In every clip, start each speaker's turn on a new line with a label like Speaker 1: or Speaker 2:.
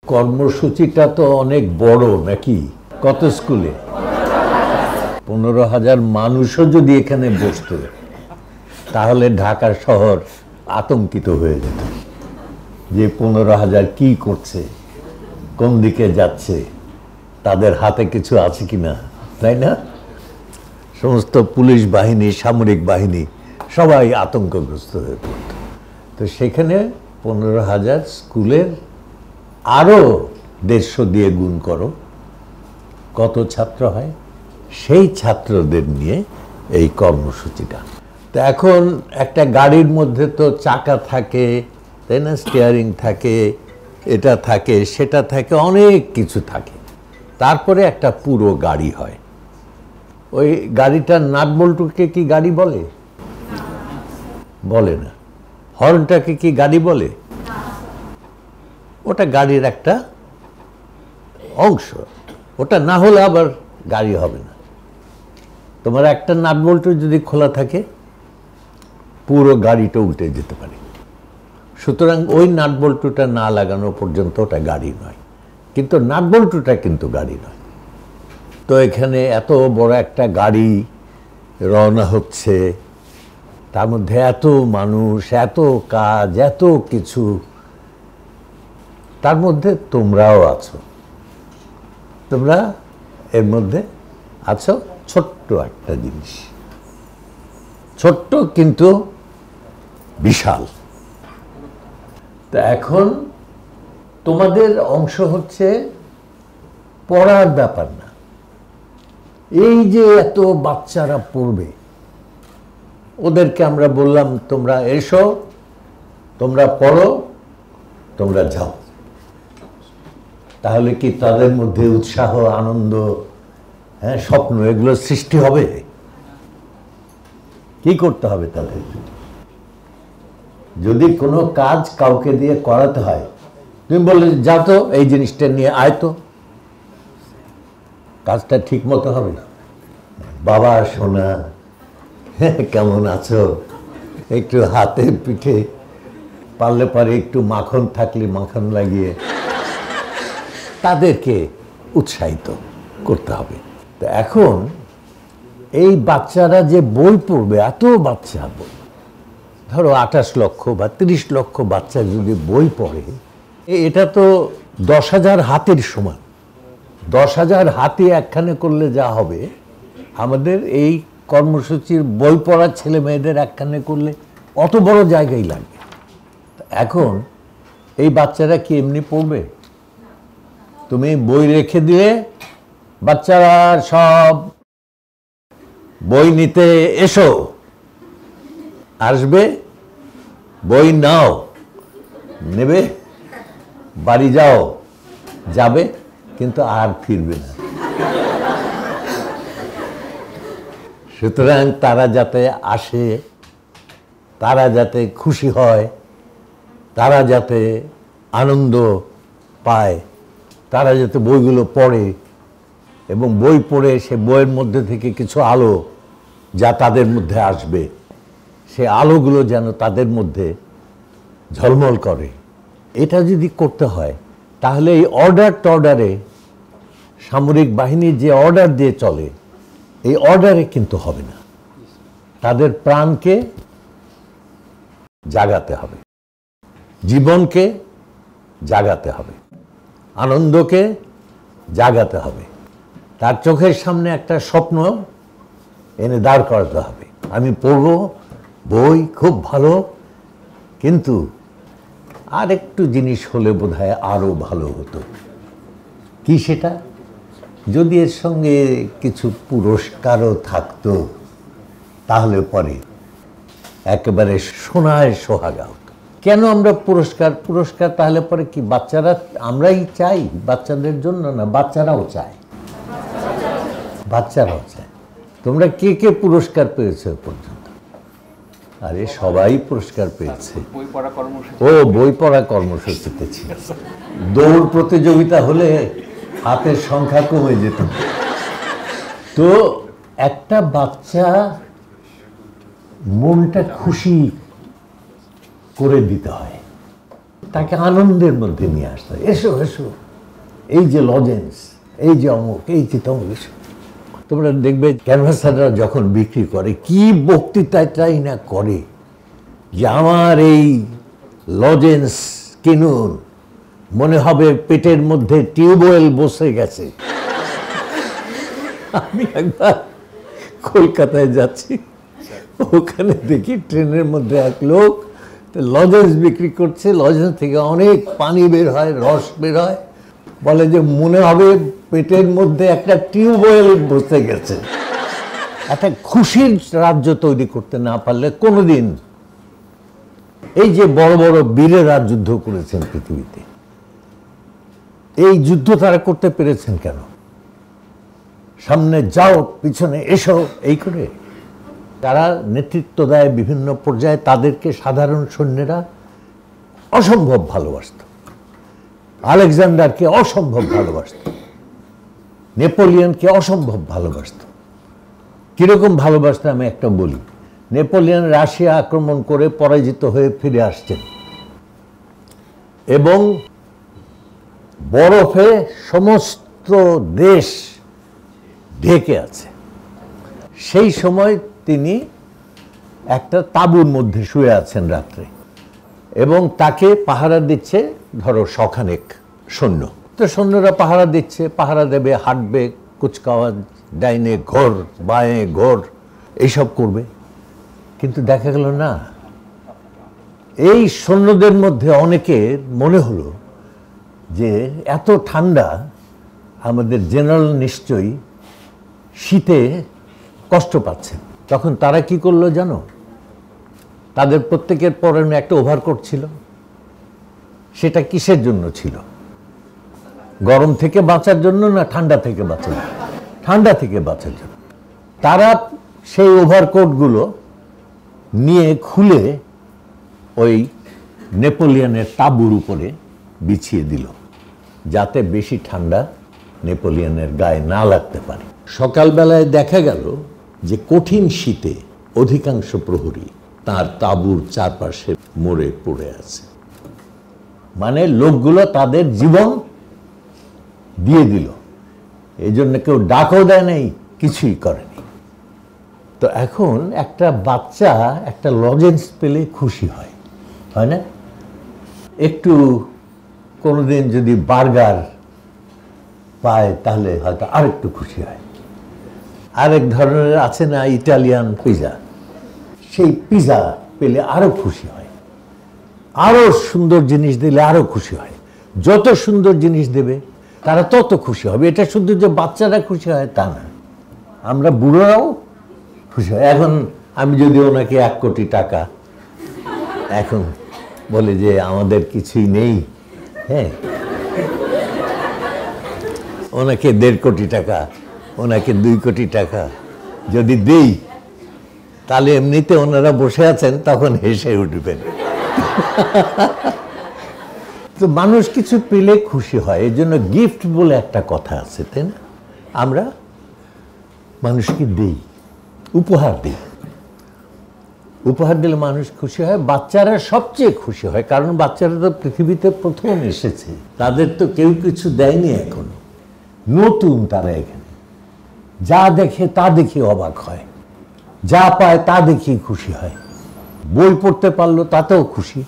Speaker 1: কর্মসূচিটা তো অনেক বড় নাকি? কত স্কুলে 15,000 মানুষও যদি এখানে বসতো তাহলে ঢাকা শহর আতঙ্কিত হয়ে যেত যে 15,000 কি করছে, কোন দিকে যাচ্ছে, তাদের হাতে কিছু আছে কিনা, তাই না? সমস্ত পুলিশ বাহিনী, সামরিক বাহিনী সবাই আতঙ্কগ্রস্ত হয়ে পড়ত। তো সেখানে 15,000 স্কুলের আরও 150 দিয়ে গুণ করো, কত ছাত্র হয়? সেই ছাত্রদের নিয়ে এই কর্মসূচিটা। তো এখন একটা গাড়ির মধ্যে তো চাকা থাকে, তাই না, স্টিয়ারিং থাকে, এটা থাকে, সেটা থাকে, অনেক কিছু থাকে। তারপরে একটা পুরো গাড়ি হয়। ওই গাড়িটার নাট বল্টুকে কি গাড়ি বলে? বলে না। হর্নটাকে কি গাড়ি বলে? ওটা গাড়ির একটা অংশ, ওটা না হলে আবার গাড়ি হবে না। তোমার একটা নাট বল্টু যদি খোলা থাকে পুরো গাড়িটা উল্টে যেতে পারে। সুতরাং ওই নাট বল্টুটা না লাগানো পর্যন্ত ওটা গাড়ি নয়, কিন্তু নাট বল্টুটা কিন্তু গাড়ি নয়। তো এখানে এত বড় একটা গাড়ি রওনা হচ্ছে, তার মধ্যে এত মানুষ, এত কাজ, এত কিছু, তার মধ্যে তোমরাও আছো। তোমরা এর মধ্যে আছো, ছোট্ট একটা জিনিস, ছোট্ট কিন্তু বিশাল। তা এখন তোমাদের অংশ হচ্ছে পড়ার ব্যাপার না। এই যে এত বাচ্চারা পড়বে, ওদেরকে আমরা বললাম তোমরা এসো, তোমরা পড়ো, তোমরা যাও। তাহলে কি তাদের মধ্যে উৎসাহ, আনন্দ, হ্যাঁ, স্বপ্ন, এগুলো সৃষ্টি হবে? কি করতে হবে তাদের? যদি কোনো কাজ কাউকে দিয়ে করাতে হয়, তুমি বললে যা তো এই জিনিসটা নিয়ে আয়, তো কাজটা ঠিক মতো হবে না। বাবা সোনা কেমন আছো, একটু হাতে পিঠে পারলে পারে একটু মাখন থাকলে মাখন লাগিয়ে তাদেরকে উৎসাহিত করতে হবে। তো এখন এই বাচ্চারা যে বই পড়বে, এত বাচ্চা, ধরো 28 লক্ষ বা 30 লক্ষ বাচ্চা যদি বই পড়ে, এটা তো 10,000 হাতের সমান। 10,000 হাতি একখানে করলে যা হবে, আমাদের এই কর্মসূচির বই পড়ার ছেলে মেয়েদের একখানে করলে অত বড় জায়গায় লাগবে। এখন এই বাচ্চারা কি এমনি পড়বে? তুমি বই রেখে দিয়ে বাচ্চারা সব বই নিতে এসো, আসবে, বই নাও, নেবে, বাড়ি যাও, যাবে, কিন্তু আর ফিরবে না। সুতরাং তারা যাতে আসে, তারা যাতে খুশি হয়, তারা যাতে আনন্দ পায়, তারা যাতে বইগুলো পড়ে, এবং বই পড়ে সে বইয়ের মধ্যে থেকে কিছু আলো যা তাদের মধ্যে আসবে, সে আলোগুলো যেন তাদের মধ্যে ঝলমল করে। এটা যদি করতে হয় তাহলে এই অর্ডার টর্ডারে, সামরিক বাহিনীর যে অর্ডার দিয়ে চলে, এই অর্ডারে কিন্তু হবে না। তাদের প্রাণকে জাগাতে হবে, জীবনকে জাগাতে হবে, আনন্দকে জাগাতে হবে, তার চোখের সামনে একটা স্বপ্ন এনে দাঁড় করাতে হবে। আমি পড়ব বই, খুব ভালো, কিন্তু আর একটু জিনিস হলে বোধহয় আরও ভালো হতো। কি সেটা? যদি এর সঙ্গে কিছু পুরস্কারও থাকতো, তাহলে পরে একেবারে সোনায় সোহাগা হতো। কেন আমরা পুরস্কার তাহলে পরে কি বাচ্চারা, আমরাই চাই বাচ্চাদের জন্য না, বাচ্চারাও চায়, বাচ্চারাও চায়। তোমরা কে কে পুরস্কার পেয়েছো পর্যন্ত? আরে সবাই পুরস্কার পেয়েছে। ও বই পড়া কর্মসূচিতে ছিল। দৌড় প্রতিযোগিতা হলে হাতের সংখ্যা কমে যেত। তো একটা বাচ্চা মনটা খুশি করে দিতে হয়। তাকে আনন্দের মধ্যে নিয়ে আসতে হয়। এসো এসো, এই যে লজেন্স, এই যে অমুক, এই যে তমুক, এসো। তোমরা দেখবে ক্যানভাসাররা যখন বিক্রি করে কি বক্তৃতাটাই না করে যে আমার এই লজেন্স কিনুন, মনে হবে পেটের মধ্যে টিউবওয়েল বসে গেছে। আমি একবার কলকাতায় যাচ্ছি, ওখানে দেখি ট্রেনের মধ্যে এক লোক লজেন্স বিক্রি করছে, লজেন্স থেকে অনেক পানি বের হয়, রস বের হয়, বলে যে মনে হবে পেটের মধ্যে একটা টিউবওয়েল বসে গেছে। একটা খুশির রাজ্য তৈরি করতে না পারলে কোনোদিন, এই যে বড় বড় বীরেরা যুদ্ধ করেছেন পৃথিবীতে, এই যুদ্ধ তারা করতে পেরেছেন কেন? সামনে যাও, পিছনে এসো, এই করে তারা নেতৃত্ব দেয় বিভিন্ন পর্যায়ে। তাদেরকে সাধারণ সৈন্যরা অসম্ভব ভালোবাসত, আলেকজান্ডারকে অসম্ভব ভালোবাসত, নেপোলিয়নকে অসম্ভব ভালোবাসত। কিরকম ভালোবাসত আমি একটা বলি। নেপোলিয়ন রাশিয়া আক্রমণ করে পরাজিত হয়ে ফিরে আসছেন এবং বরফে সমস্ত দেশ ঢেকে আছে। সেই সময় তিনি একটা তাঁবুর মধ্যে শুয়ে আছেন রাত্রে, এবং তাকে পাহারা দিচ্ছে ধরো শখানেক সৈন্য। তো সৈন্যরা পাহারা দিচ্ছে, পাহারা দেবে, হাঁটবে, কুচকাওয়াজ, ডাইনে ঘোর, বাঁয়ে ঘোর, এইসব করবে। কিন্তু দেখা গেল না, এই সৈন্যদের মধ্যে অনেকের মনে হলো যে এত ঠান্ডা, আমাদের জেনারেল নিশ্চয়ই শীতে কষ্ট পাচ্ছে। তখন তারা কি করলো জানো? তাদের প্রত্যেকের পরনে একটা ওভারকোট ছিল। সেটা কিসের জন্য ছিল? গরম থেকে বাঁচার জন্য না ঠান্ডা থেকে বাঁচার জন্য? ঠান্ডা থেকে বাঁচার জন্য। তারা সেই ওভারকোটগুলো নিয়ে খুলে ওই নেপোলিয়নের তাঁবুর উপরে বিছিয়ে দিল, যাতে বেশি ঠান্ডা নেপোলিয়নের গায়ে না লাগতে পারে। সকালবেলায় দেখা গেল যে কঠিন শীতে অধিকাংশ প্রহরী তার তাঁবুর চারপাশে মরে পড়ে আছে। মানে লোকগুলো তাদের জীবন দিয়ে দিল, এই জন্য কেউ ডাকও দেয় নাই, কিছুই করেনি। তো এখন একটা বাচ্চা একটা লজেন্স পেলে খুশি হয়, হয় না? একটু কোনোদিন যদি বার্গার পায় তাহলে হয়তো আরেকটু খুশি হয়। আরেক ধরনের আছে না ইটালিয়ান পিজা, সেই পিজা পেলে আরো খুশি হয়। আরো সুন্দর জিনিস দিলে আরো খুশি হয়। যত সুন্দর জিনিস দেবে তারা তত খুশি হবে। এটা শুধু যে বাচ্চারা খুশি হয় তা না, আমরা বুড়োরাও খুশি হয়। এখন আমি যদি ওনাকে 1 কোটি টাকা, এখন বলে যে আমাদের কিছুই নেই, হ্যাঁ, ওনাকে 1.5 কোটি টাকা, ওনাকে 2 কোটি টাকা যদি দেই, তাহলে এমনিতে ওনারা বসে আছেন, তখন হেসে উঠবেন। তো মানুষ কিছু পেলে খুশি হয়, এই জন্য গিফট বলে একটা কথা আছে, তাই না? আমরা মানুষকে দেই, উপহার দিই। উপহার দিলে মানুষ খুশি হয়। বাচ্চারা সবচেয়ে খুশি হয়, কারণ বাচ্চারা তো পৃথিবীতে প্রথম এসেছে, তাদের তো কেউ কিছু দেয়নি এখনো, নতুন। তারা এখানে যা দেখে তা দেখে অবাক হয়, যা পায় তা দেখেই খুশি হয়। বই পড়তে পারলো তাতেও খুশি,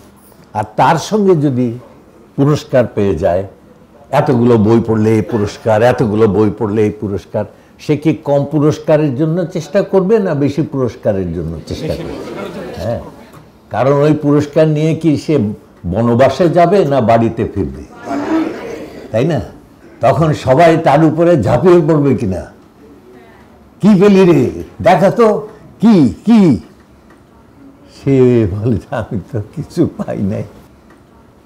Speaker 1: আর তার সঙ্গে যদি পুরস্কার পেয়ে যায়, এতগুলো বই পড়লে এই পুরস্কার, এতগুলো বই পড়লে এই পুরস্কার, সে কি কম পুরস্কারের জন্য চেষ্টা করবে না বেশি পুরস্কারের জন্য চেষ্টা করবে? হ্যাঁ, কারণ ওই পুরস্কার নিয়ে কি সে বনবাসে যাবে না বাড়িতে ফিরবে, তাই না? তখন সবাই তার উপরে ঝাঁপিয়ে পড়বে কিনা, কি পেলি রে, দেখা তো, কি কি? সে বলে আমি তো কিছু পাই নাই।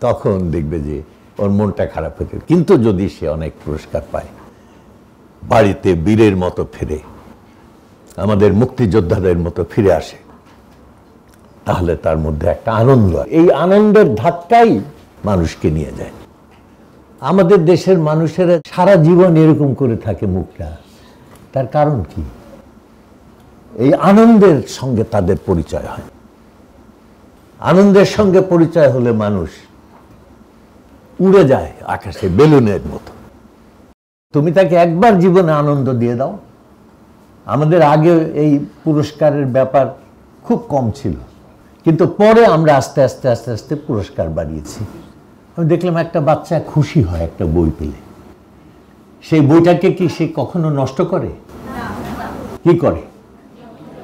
Speaker 1: তখন দেখবে যে ওর মনটা খারাপ হতে। কিন্তু যদি সে অনেক পুরস্কার পায়, বাড়িতে বীরের মতো ফিরে, আমাদের মুক্তিযোদ্ধাদের মতো ফিরে আসে, তাহলে তার মধ্যে একটা আনন্দ, এই আনন্দের ধাক্কাই মানুষকে নিয়ে যায়। আমাদের দেশের মানুষেরা সারা জীবন এরকম করে থাকে মুখটা, তার কারণ কি? এই আনন্দের সঙ্গে তাদের পরিচয় হয়। আনন্দের সঙ্গে পরিচয় হলে মানুষ উড়ে যায় আকাশে বেলুনের মতো। তুমি তাকে একবার জীবনে আনন্দ দিয়ে দাও। আমাদের আগে এই পুরস্কারের ব্যাপার খুব কম ছিল, কিন্তু পরে আমরা আস্তে আস্তে আস্তে আস্তে পুরস্কার বাড়িয়েছি। আমি দেখলাম একটা বাচ্চা খুশি হয় একটা বই পেলে, সেই বইটাকে কি সে কখনো নষ্ট করে? কি করে?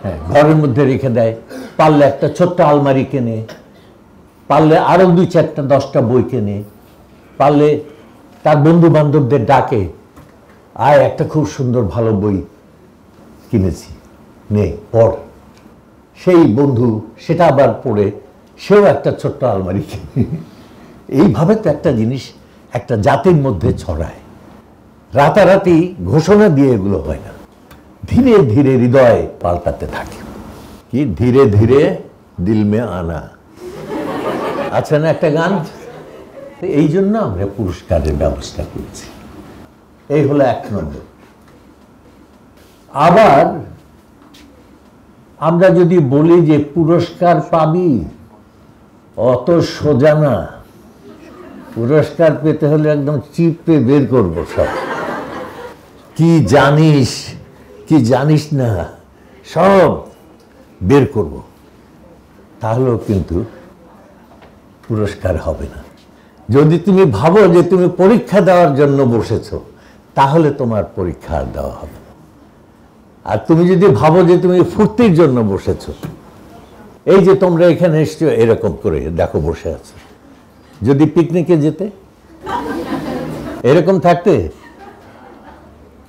Speaker 1: হ্যাঁ, ঘরের মধ্যে রেখে দেয়। পারলে একটা ছোট্ট আলমারি কেনে, পারলে আরো 2-4-10টা বই কেনে, পারলে তার বন্ধু বান্ধবদের ডাকে, আয় একটা খুব সুন্দর ভালো বই কিনেছি, নে পড়। সেই বন্ধু সেটা আবার পড়ে সেও একটা ছোট্ট আলমারি কিনে। এইভাবে তো একটা জিনিস একটা জাতির মধ্যে ছড়ায়। রাতারাতি ঘোষণা দিয়ে এগুলো হয় না, ধীরে ধীরে হৃদয় পাল্টাতে থাকে। কি ধীরে ধীরে দিল মে আনা আছে না একটা গান? এই জন্য আমরা পুরস্কারের ব্যবস্থা করেছি। এই হলো 1 নম্বর। আবার আমরা যদি বলি যে পুরস্কার পাবি, অত সোজা না। পুরস্কার পেতে হলে একদম চিপে বের করবো সব, কি জানিস কি জানিস না সব বের করব, তাহলেও কিন্তু পুরস্কার হবে না। যদি তুমি ভাবো যে তুমি পরীক্ষা দেওয়ার জন্য বসেছো, তাহলে তোমার পরীক্ষা আর দেওয়া হবে না। আর তুমি যদি ভাবো যে তুমি ফুর্তির জন্য বসেছো, এই যে তোমরা এখানে এসছো এরকম করে দেখো বসে আছো, যদি পিকনিকে যেতে এরকম থাকতে,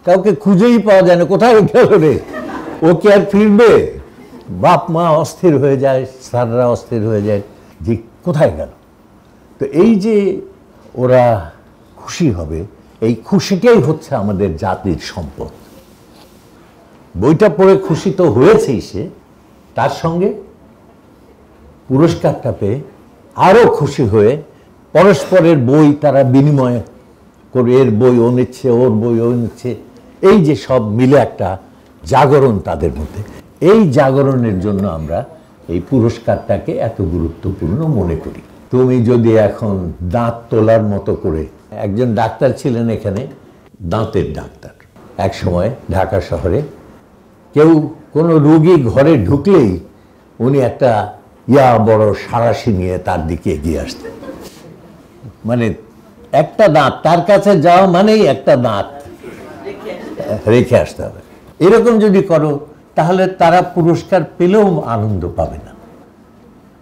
Speaker 1: কাউকে খুঁজেই পাওয়া যায় না, কোথায় গেল রে, ও কি আর ফিরবে? বাপ মা অস্থির হয়ে যায়, স্যাররা অস্থির হয়ে যায় যে কোথায় গেল। তো এই যে ওরা খুশি হবে, এই খুশিটাই হচ্ছে আমাদের জাতির সম্পদ। বইটা পড়ে খুশি তো হয়েছেই সে, তার সঙ্গে পুরস্কারটা পেয়ে আরো খুশি হয়ে পরস্পরের বই তারা বিনিময় করে, এর বই ও নিচ্ছে, ওর বই ও নিচ্ছে, এই যে সব মিলে একটা জাগরণ তাদের মধ্যে। এই জাগরণের জন্য আমরা এই পুরস্কারটাকে এত গুরুত্বপূর্ণ মনে করি। তুমি যদি এখন দাঁত তোলার মতো করে, একজন ডাক্তার ছিলেন এখানে, দাঁতের ডাক্তার, এক সময় ঢাকা শহরে, কেউ কোনো রোগী ঘরে ঢুকলেই উনি একটা বড় সাঁড়াশি নিয়ে তার দিকে এগিয়ে আসতেন। মানে একটা দাঁত, তার কাছে যাওয়া মানেই একটা দাঁত রেখে আসতে হবে। এরকম যদি করো তাহলে তারা পুরস্কার পেলেও আনন্দ পাবে না।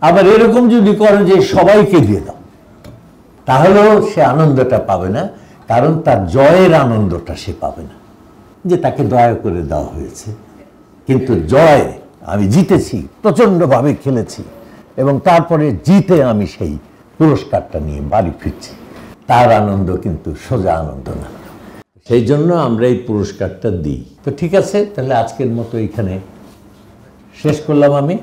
Speaker 1: আবার এরকম যদি করো যে সবাইকে দিয়ে দাও, তাহলেও সে আনন্দটা পাবে না, কারণ তার জয়ের আনন্দটা সে পাবে না, যে তাকে দয়া করে দেওয়া হয়েছে। কিন্তু জয়, আমি জিতেছি, প্রচণ্ডভাবে খেলেছি এবং তারপরে জিতে আমি সেই পুরস্কারটা নিয়ে বাড়ি ফিরছি, তার আনন্দ কিন্তু সোজা আনন্দ না। সেই জন্য আমরা এই পুরস্কারটা দিই। তো ঠিক আছে, তাহলে আজকের মতো এখানে শেষ করলাম আমি।